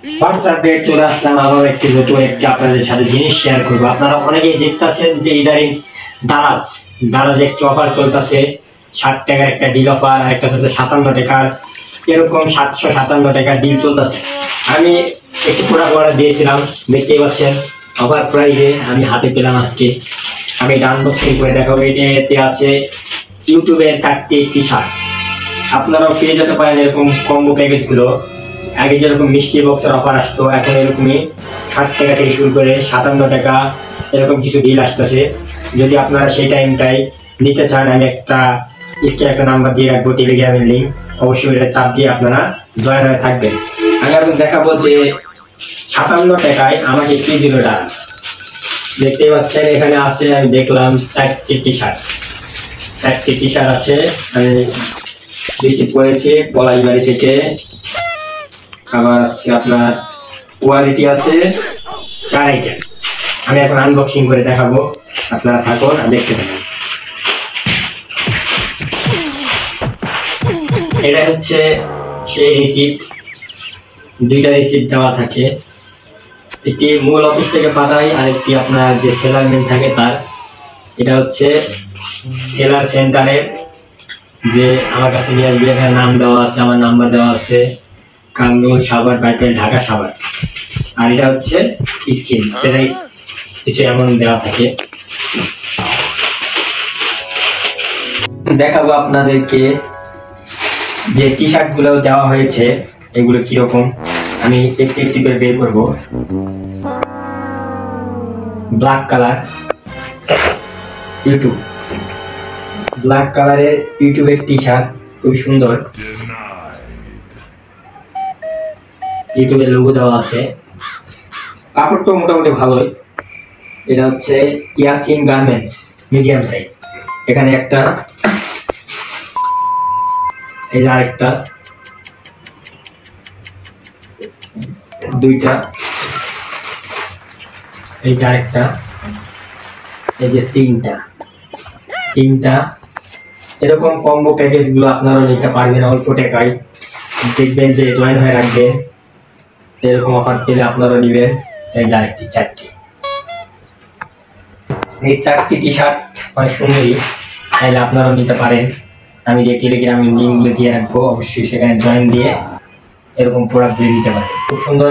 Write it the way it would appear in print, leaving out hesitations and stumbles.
WhatsApp date চলে আসলাম আবার একটি নতুন একটি আপনাদের সাথে জিনিস শেয়ার করবো। আপনারা অনেকেই দেখতেছেন যে ইদারিং দারাজ দারাজ একটি অফার চলতেছে, 60 টাকার একটা ডিল অফার, আর একটা হচ্ছে 57 টাকার, এরকম 757 টাকার ডিল চলতেছে। আমি একটি প্রোডাক্ট অর্ডার দিয়েছিলাম, দেখতেই পাচ্ছেন অফার প্রাইসে আমি হাতে পেলাম আজকে। আমি এটা আনবক্সিং করে দেখাবো। এতে আছে ইউটিউবের 4টি টি শার্ট। আপনারাও পেয়ে যেতে পারেন এরকম কম্বো প্যাকেজগুলো। আগে যেরকম মিষ্টি বক্সের অফার আসতো, এখন এরকমই 60 টাকা থেকে শুরু করে 57 টাকা এরকম কিছু ডিল আসতেছে। যদি আপনারা সেই টাইমটাই নিতে চান, আমি একটা নাম্বার দিয়ে রাখবো, টেলিগ্রামের লিঙ্ক, অবশ্যই এটা চাপ দিয়ে আপনারা জয়েন হয়ে থাকবেন। আমি এখন দেখাবো যে 57 টাকায় আমাকে কি দিল ডান্স। দেখতেই পাচ্ছেন এখানে আছে, আমি দেখলাম 4টি টি শার্ট আছে। আমি রিসিভ করেছি পলাশবাড়ি থেকে। আবার আছে আপনার কোয়ালিটি আছে 4 আইটেম। আমি এখন আনবক্সিং করে দেখাবো, আপনারা থাকুন আর দেখতে থাকুন। এটা হচ্ছে সেই রিসিপ্ট, 2টা রিসিপ্ট দেওয়া থাকে। একটি মূল অফিস থেকে পাঠায়, আর একটি আপনার যে সেলার মেন থাকে তার। এটা হচ্ছে সেলার সেন্টারের, যে আমার কাছে নিয়ে আসবে। এখানে নাম দেওয়া আছে, আমার নাম্বার দেওয়া আছে, কামরুল সাভার বাইপেল ঢাকা সাভার। আর এটা হচ্ছে স্ক্রিন, যেটাই কিছু এমন দেওয়া থাকে। দেখাবো আপনাদেরকে যে টি শার্ট গুলো দেওয়া হয়েছে এগুলো কিরকম। আমি একটি একটি করে বের করবো। ব্ল্যাক কালার ইউটিউব, ব্ল্যাক কালারের ইউটিউবের টি শার্ট, খুব সুন্দর। ইউটিউবের লোগো দেওয়া আছে, কাপড়টা মোটামুটি ভালোই। এটা হচ্ছে ইয়াসিন গার্মেন্টস, মিডিয়াম সাইজ। এখানে একটা, এই যে আরেকটা, 2টা, এই যে আরেকটা, এই যে 3টা। এরকম কম্বো প্যাকেজ গুলো আপনারা নিতে পারবেন অল্প টাকায়। দেখবেন যে জয়েন হয়ে রাখবেন, এরকম অফার পেলে আপনারা নেবেন। এই যে আরেকটি 4টি, এই 4টি টি শার্ট অনেক সুন্দরী, তাহলে আপনারাও নিতে পারেন। আমি যে টেলিগ্রামের লিঙ্কগুলো দিয়ে রাখবো, অবশ্যই সেখানে জয়েন দিয়ে এরকম প্রোডাক্টগুলো নিতে পারেন। খুব সুন্দর।